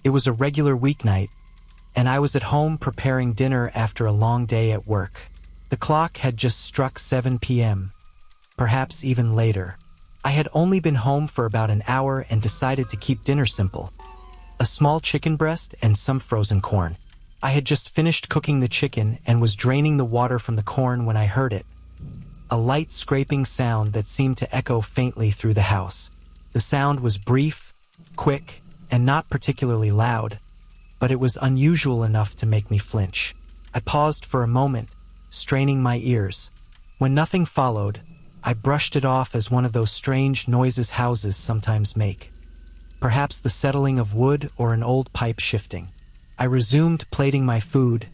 It was a regular weeknight, and I was at home preparing dinner after a long day at work. The clock had just struck 7 p.m., perhaps even later. I had only been home for about an hour and decided to keep dinner simple. A small chicken breast and some frozen corn. I had just finished cooking the chicken and was draining the water from the corn when I heard it. A light scraping sound that seemed to echo faintly through the house. The sound was brief, quick, and not particularly loud, but it was unusual enough to make me flinch. I paused for a moment, straining my ears. When nothing followed, I brushed it off as one of those strange noises houses sometimes make. Perhaps the settling of wood or an old pipe shifting. I resumed plating my food,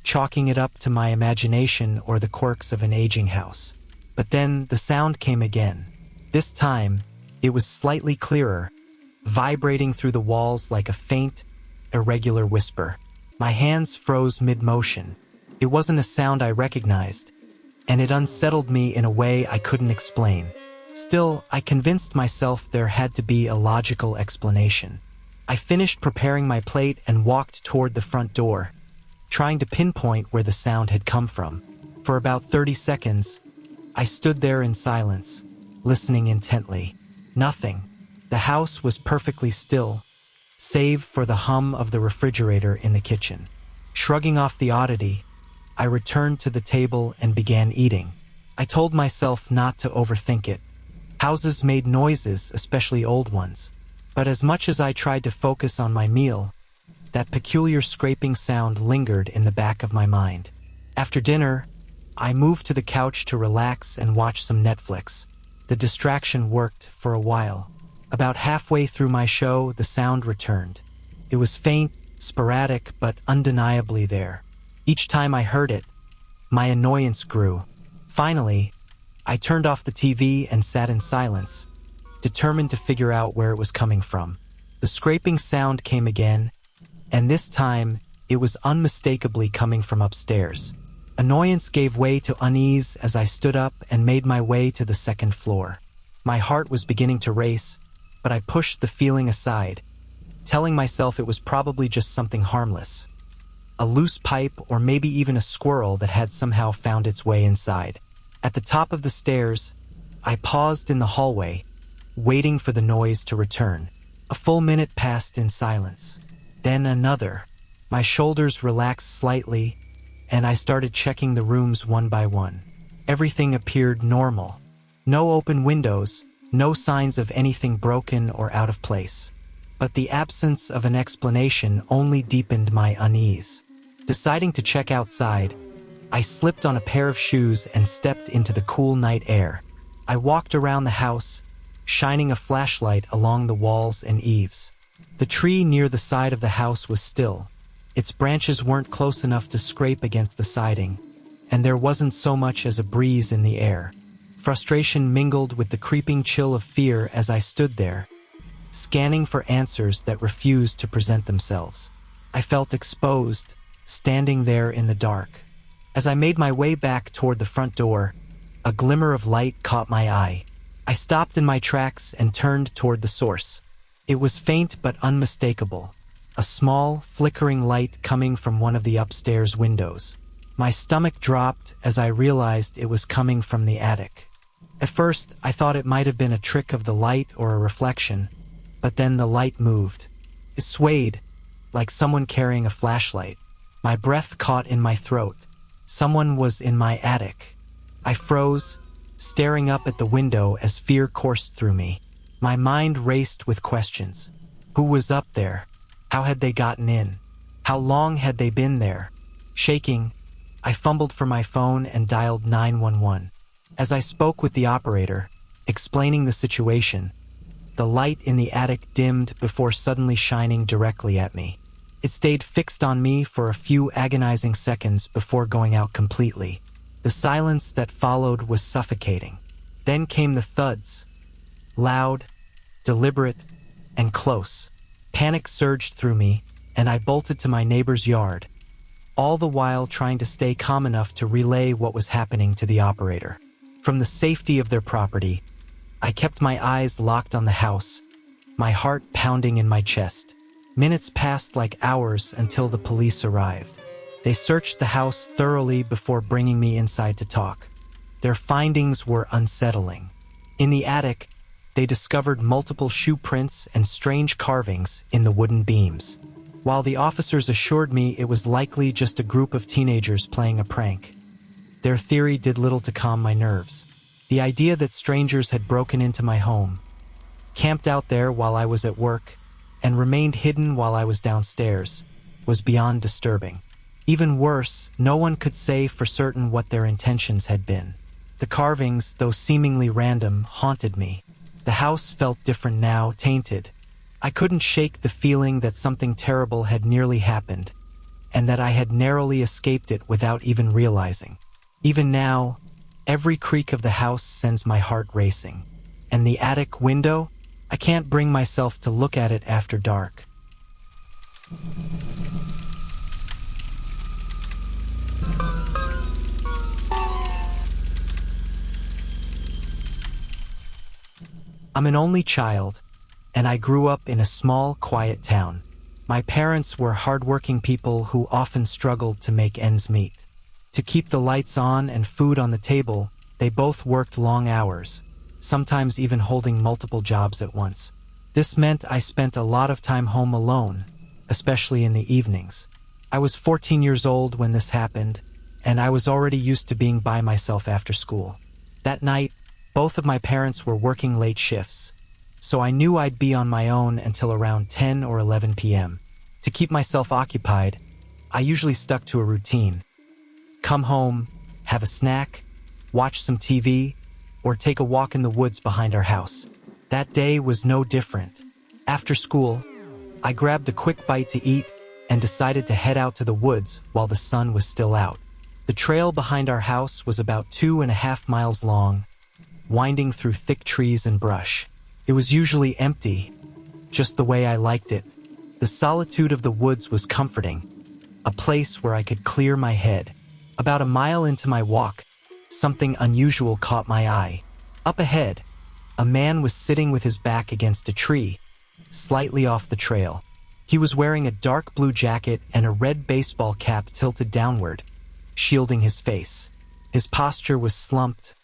chalking it up to my imagination or the quirks of an aging house. But then the sound came again. This time, it was slightly clearer, vibrating through the walls like a faint, irregular whisper. My hands froze mid-motion. It wasn't a sound I recognized, and it unsettled me in a way I couldn't explain. Still, I convinced myself there had to be a logical explanation. I finished preparing my plate and walked toward the front door, trying to pinpoint where the sound had come from. For about 30 seconds, I stood there in silence, listening intently. Nothing. The house was perfectly still, save for the hum of the refrigerator in the kitchen. Shrugging off the oddity, I returned to the table and began eating. I told myself not to overthink it. Houses made noises, especially old ones. But as much as I tried to focus on my meal, that peculiar scraping sound lingered in the back of my mind. After dinner, I moved to the couch to relax and watch some Netflix. The distraction worked for a while. About halfway through my show, the sound returned. It was faint, sporadic, but undeniably there. Each time I heard it, my annoyance grew. Finally, I turned off the TV and sat in silence, determined to figure out where it was coming from. The scraping sound came again, and this time, it was unmistakably coming from upstairs. Annoyance gave way to unease as I stood up and made my way to the second floor. My heart was beginning to race, but I pushed the feeling aside, telling myself it was probably just something harmless. A loose pipe or maybe even a squirrel that had somehow found its way inside. At the top of the stairs, I paused in the hallway, waiting for the noise to return. A full minute passed in silence. Then another. My shoulders relaxed slightly, and I started checking the rooms one by one. Everything appeared normal. No open windows, no signs of anything broken or out of place. But the absence of an explanation only deepened my unease. Deciding to check outside, I slipped on a pair of shoes and stepped into the cool night air. I walked around the house, shining a flashlight along the walls and eaves. The tree near the side of the house was still. Its branches weren't close enough to scrape against the siding, and there wasn't so much as a breeze in the air. Frustration mingled with the creeping chill of fear as I stood there, scanning for answers that refused to present themselves. I felt exposed, standing there in the dark. As I made my way back toward the front door, a glimmer of light caught my eye. I stopped in my tracks and turned toward the source. It was faint but unmistakable, a small, flickering light coming from one of the upstairs windows. My stomach dropped as I realized it was coming from the attic. At first, I thought it might have been a trick of the light or a reflection, but then the light moved. It swayed, like someone carrying a flashlight. My breath caught in my throat. Someone was in my attic. I froze, staring up at the window as fear coursed through me. My mind raced with questions. Who was up there? How had they gotten in? How long had they been there? Shaking, I fumbled for my phone and dialed 911. As I spoke with the operator, explaining the situation, the light in the attic dimmed before suddenly shining directly at me. It stayed fixed on me for a few agonizing seconds before going out completely. The silence that followed was suffocating. Then came the thuds. Loud, deliberate, and close. Panic surged through me, and I bolted to my neighbor's yard, all the while trying to stay calm enough to relay what was happening to the operator. From the safety of their property, I kept my eyes locked on the house, my heart pounding in my chest. Minutes passed like hours until the police arrived. They searched the house thoroughly before bringing me inside to talk. Their findings were unsettling. In the attic, they discovered multiple shoe prints and strange carvings in the wooden beams. While the officers assured me it was likely just a group of teenagers playing a prank, their theory did little to calm my nerves. The idea that strangers had broken into my home, camped out there while I was at work, and remained hidden while I was downstairs was beyond disturbing. Even worse, no one could say for certain what their intentions had been. The carvings, though seemingly random, haunted me. The house felt different now, tainted. I couldn't shake the feeling that something terrible had nearly happened, and that I had narrowly escaped it without even realizing. Even now, every creak of the house sends my heart racing. And the attic window? I can't bring myself to look at it after dark. I'm an only child, and I grew up in a small, quiet town. My parents were hardworking people who often struggled to make ends meet. To keep the lights on and food on the table, they both worked long hours, sometimes even holding multiple jobs at once. This meant I spent a lot of time home alone, especially in the evenings. I was 14 years old when this happened, and I was already used to being by myself after school. That night, both of my parents were working late shifts, so I knew I'd be on my own until around 10 or 11 p.m. To keep myself occupied, I usually stuck to a routine. Come home, have a snack, watch some TV, or take a walk in the woods behind our house. That day was no different. After school, I grabbed a quick bite to eat and decided to head out to the woods while the sun was still out. The trail behind our house was about 2.5 miles long, winding through thick trees and brush. It was usually empty, just the way I liked it. The solitude of the woods was comforting, a place where I could clear my head. About a mile into my walk, something unusual caught my eye. Up ahead, a man was sitting with his back against a tree, slightly off the trail. He was wearing a dark blue jacket and a red baseball cap tilted downward, shielding his face. His posture was slumped,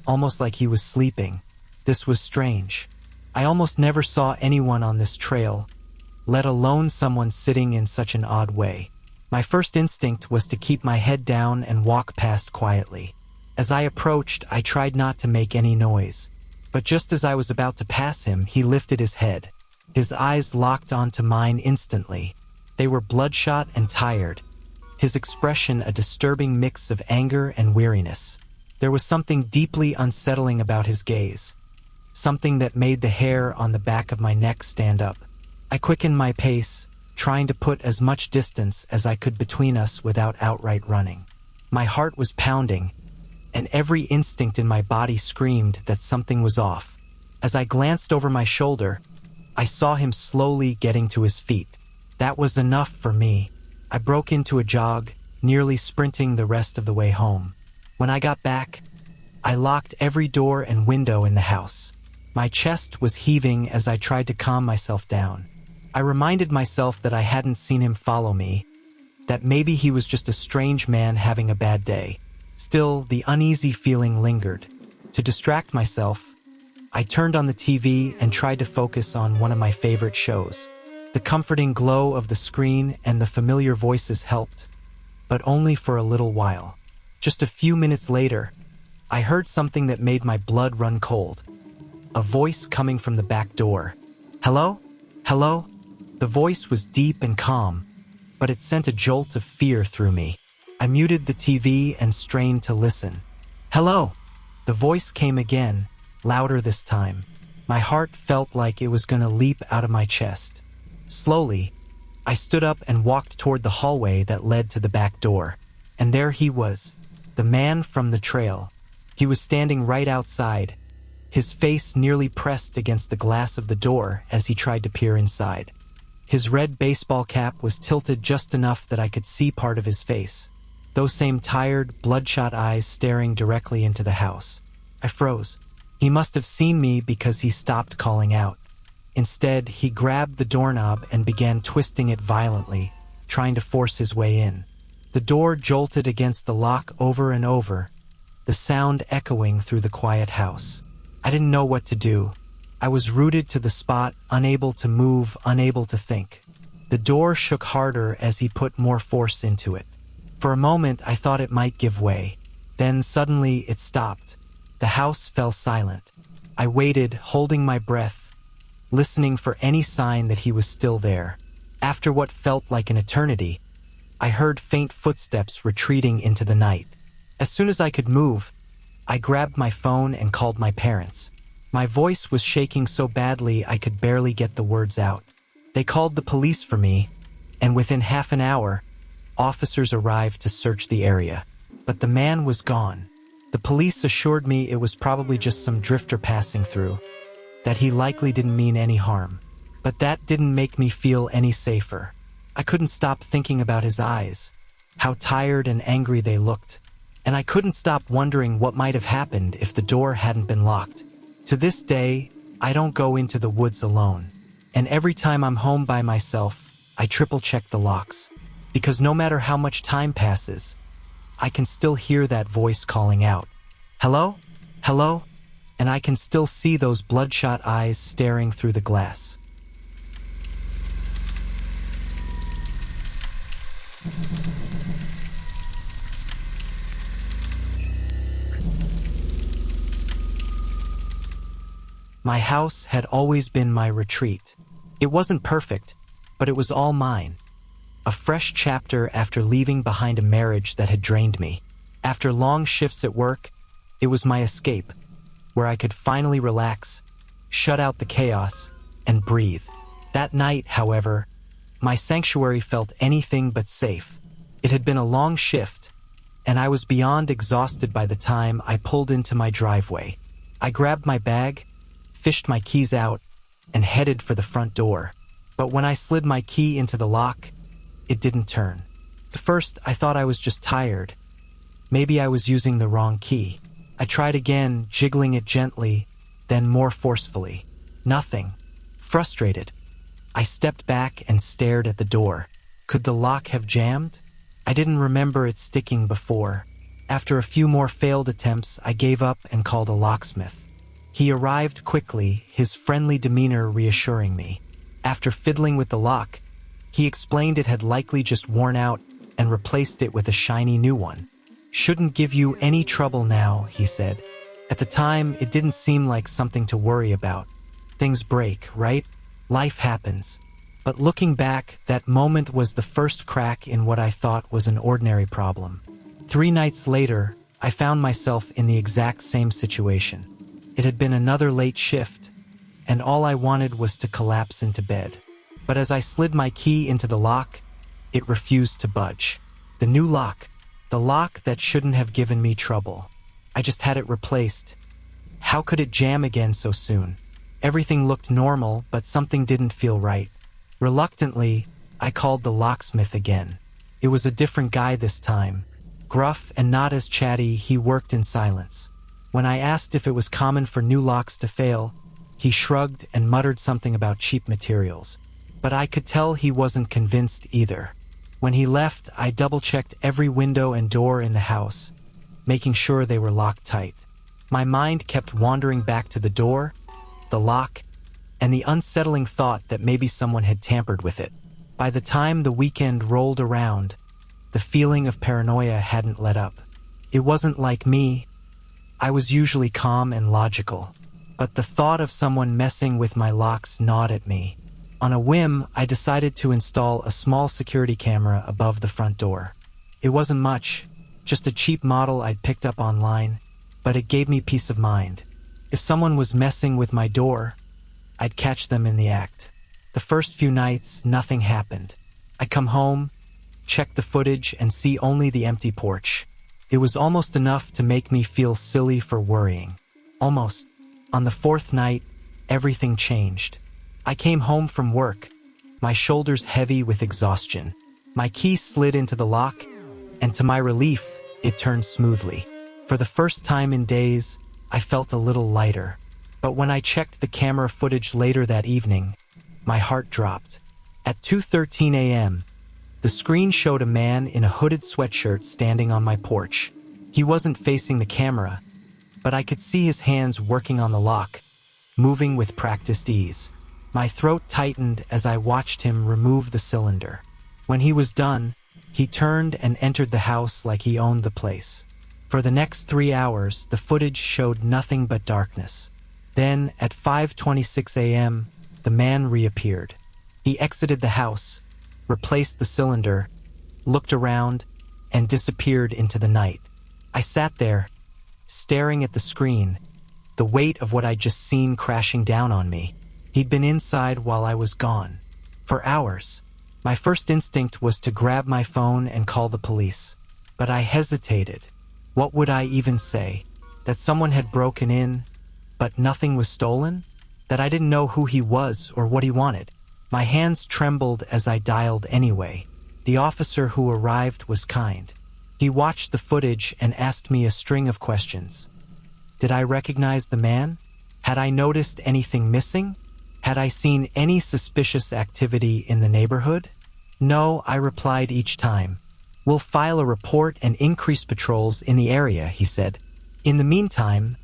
almost like he was sleeping. This was strange. I almost never saw anyone on this trail, let alone someone sitting in such an odd way. My first instinct was to keep my head down and walk past quietly. As I approached, I tried not to make any noise. But just as I was about to pass him, he lifted his head. His eyes locked onto mine instantly. They were bloodshot and tired, his expression a disturbing mix of anger and weariness. There was something deeply unsettling about his gaze, something that made the hair on the back of my neck stand up. I quickened my pace, trying to put as much distance as I could between us without outright running. My heart was pounding, and every instinct in my body screamed that something was off. As I glanced over my shoulder, I saw him slowly getting to his feet. That was enough for me. I broke into a jog, nearly sprinting the rest of the way home. When I got back, I locked every door and window in the house. My chest was heaving as I tried to calm myself down. I reminded myself that I hadn't seen him follow me, that maybe he was just a strange man having a bad day. Still, the uneasy feeling lingered. To distract myself, I turned on the TV and tried to focus on one of my favorite shows. The comforting glow of the screen and the familiar voices helped, but only for a little while. Just a few minutes later, I heard something that made my blood run cold. A voice coming from the back door. "Hello? Hello?" The voice was deep and calm, but it sent a jolt of fear through me. I muted the TV and strained to listen. "Hello?" The voice came again, louder this time. My heart felt like it was going to leap out of my chest. Slowly, I stood up and walked toward the hallway that led to the back door. And there he was, the man from the trail. He was standing right outside, his face nearly pressed against the glass of the door as he tried to peer inside. His red baseball cap was tilted just enough that I could see part of his face. Those same tired, bloodshot eyes staring directly into the house. I froze. He must have seen me because he stopped calling out. Instead, he grabbed the doorknob and began twisting it violently, trying to force his way in. The door jolted against the lock over and over, the sound echoing through the quiet house. I didn't know what to do. I was rooted to the spot, unable to move, unable to think. The door shook harder as he put more force into it. For a moment, I thought it might give way. Then suddenly it stopped. The house fell silent. I waited, holding my breath, listening for any sign that he was still there. After what felt like an eternity, I heard faint footsteps retreating into the night. As soon as I could move, I grabbed my phone and called my parents. My voice was shaking so badly I could barely get the words out. They called the police for me, and within half an hour, officers arrived to search the area. But the man was gone. The police assured me it was probably just some drifter passing through, that he likely didn't mean any harm. But that didn't make me feel any safer. I couldn't stop thinking about his eyes, how tired and angry they looked, and I couldn't stop wondering what might have happened if the door hadn't been locked. To this day, I don't go into the woods alone, and every time I'm home by myself, I triple-check the locks, because no matter how much time passes, I can still hear that voice calling out, "Hello? Hello?" And I can still see those bloodshot eyes staring through the glass. My house had always been my retreat. It wasn't perfect, but it was all mine. A fresh chapter after leaving behind a marriage that had drained me. After long shifts at work, it was my escape, where I could finally relax, shut out the chaos, and breathe. That night, however, my sanctuary felt anything but safe. It had been a long shift, and I was beyond exhausted by the time I pulled into my driveway. I grabbed my bag, fished my keys out, and headed for the front door. But when I slid my key into the lock, it didn't turn. At first, I thought I was just tired. Maybe I was using the wrong key. I tried again, jiggling it gently, then more forcefully. Nothing. Frustrated, I stepped back and stared at the door. Could the lock have jammed? I didn't remember it sticking before. After a few more failed attempts, I gave up and called a locksmith. He arrived quickly, his friendly demeanor reassuring me. After fiddling with the lock, he explained it had likely just worn out and replaced it with a shiny new one. "Shouldn't give you any trouble now," he said. At the time, it didn't seem like something to worry about. Things break, right? Life happens. But looking back, that moment was the first crack in what I thought was an ordinary problem. 3 nights later, I found myself in the exact same situation. It had been another late shift, and all I wanted was to collapse into bed. But as I slid my key into the lock, it refused to budge. The new lock, the lock that shouldn't have given me trouble. I just had it replaced. How could it jam again so soon? Everything looked normal, but something didn't feel right. Reluctantly, I called the locksmith again. It was a different guy this time. Gruff and not as chatty, he worked in silence. When I asked if it was common for new locks to fail, he shrugged and muttered something about cheap materials. But I could tell he wasn't convinced either. When he left, I double-checked every window and door in the house, making sure they were locked tight. My mind kept wandering back to the door, the lock, and the unsettling thought that maybe someone had tampered with it. By the time the weekend rolled around, the feeling of paranoia hadn't let up. It wasn't like me. I was usually calm and logical, but the thought of someone messing with my locks gnawed at me. On a whim, I decided to install a small security camera above the front door. It wasn't much, just a cheap model I'd picked up online, but it gave me peace of mind. If someone was messing with my door, I'd catch them in the act. The first few nights, nothing happened. I'd come home, check the footage, and see only the empty porch. It was almost enough to make me feel silly for worrying. Almost. On the 4th night, everything changed. I came home from work, my shoulders heavy with exhaustion. My key slid into the lock, and to my relief, it turned smoothly. For the first time in days, I felt a little lighter. But when I checked the camera footage later that evening, my heart dropped. At 2:13 a.m., the screen showed a man in a hooded sweatshirt standing on my porch. He wasn't facing the camera, but I could see his hands working on the lock, moving with practiced ease. My throat tightened as I watched him remove the cylinder. When he was done, he turned and entered the house like he owned the place. For the next 3 hours, the footage showed nothing but darkness. Then, at 5:26 a.m., the man reappeared. He exited the house, replaced the cylinder, looked around, and disappeared into the night. I sat there, staring at the screen, the weight of what I'd just seen crashing down on me. He'd been inside while I was gone. For hours. My first instinct was to grab my phone and call the police. But I hesitated. What would I even say? That someone had broken in, but nothing was stolen? That I didn't know who he was or what he wanted? My hands trembled as I dialed anyway. The officer who arrived was kind. He watched the footage and asked me a string of questions. Did I recognize the man? Had I noticed anything missing? Had I seen any suspicious activity in the neighborhood? No, I replied each time. We'll file a report and increase patrols in the area, he said. In the meantime,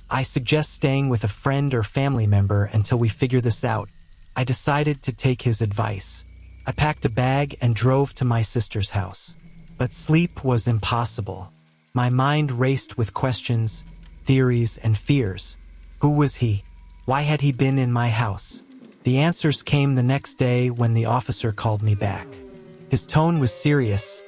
I suggest staying with a friend or family member until we figure this out. I decided to take his advice. I packed a bag and drove to my sister's house. But sleep was impossible. My mind raced with questions, theories, and fears. Who was he? Why had he been in my house? The answers came the next day when the officer called me back. His tone was serious,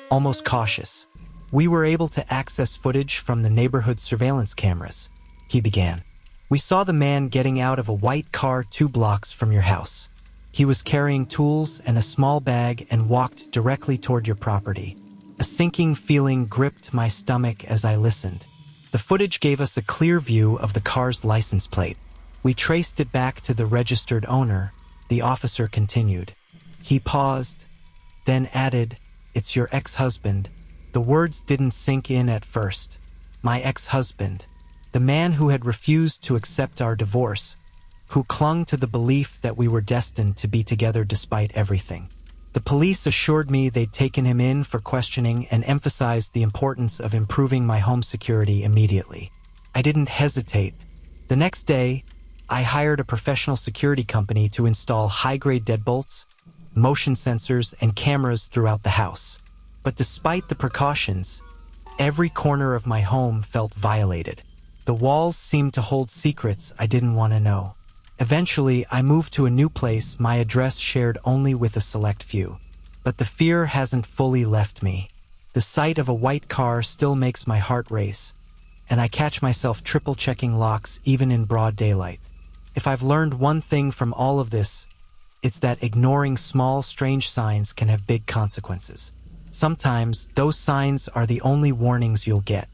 almost cautious. We were able to access footage from the neighborhood surveillance cameras, he began. We saw the man getting out of a white car 2 blocks from your house. He was carrying tools and a small bag and walked directly toward your property. A sinking feeling gripped my stomach as I listened. The footage gave us a clear view of the car's license plate. We traced it back to the registered owner, the officer continued. He paused, then added, "It's your ex-husband." The words didn't sink in at first. My ex-husband. The man who had refused to accept our divorce, who clung to the belief that we were destined to be together despite everything. The police assured me they'd taken him in for questioning and emphasized the importance of improving my home security immediately. I didn't hesitate. The next day, I hired a professional security company to install high-grade deadbolts, motion sensors, and cameras throughout the house. But despite the precautions, every corner of my home felt violated. The walls seemed to hold secrets I didn't want to know. Eventually, I moved to a new place my address shared only with a select few. But the fear hasn't fully left me. The sight of a white car still makes my heart race, and I catch myself triple-checking locks even in broad daylight. If I've learned one thing from all of this, it's that ignoring small, strange signs can have big consequences. Sometimes, those signs are the only warnings you'll get.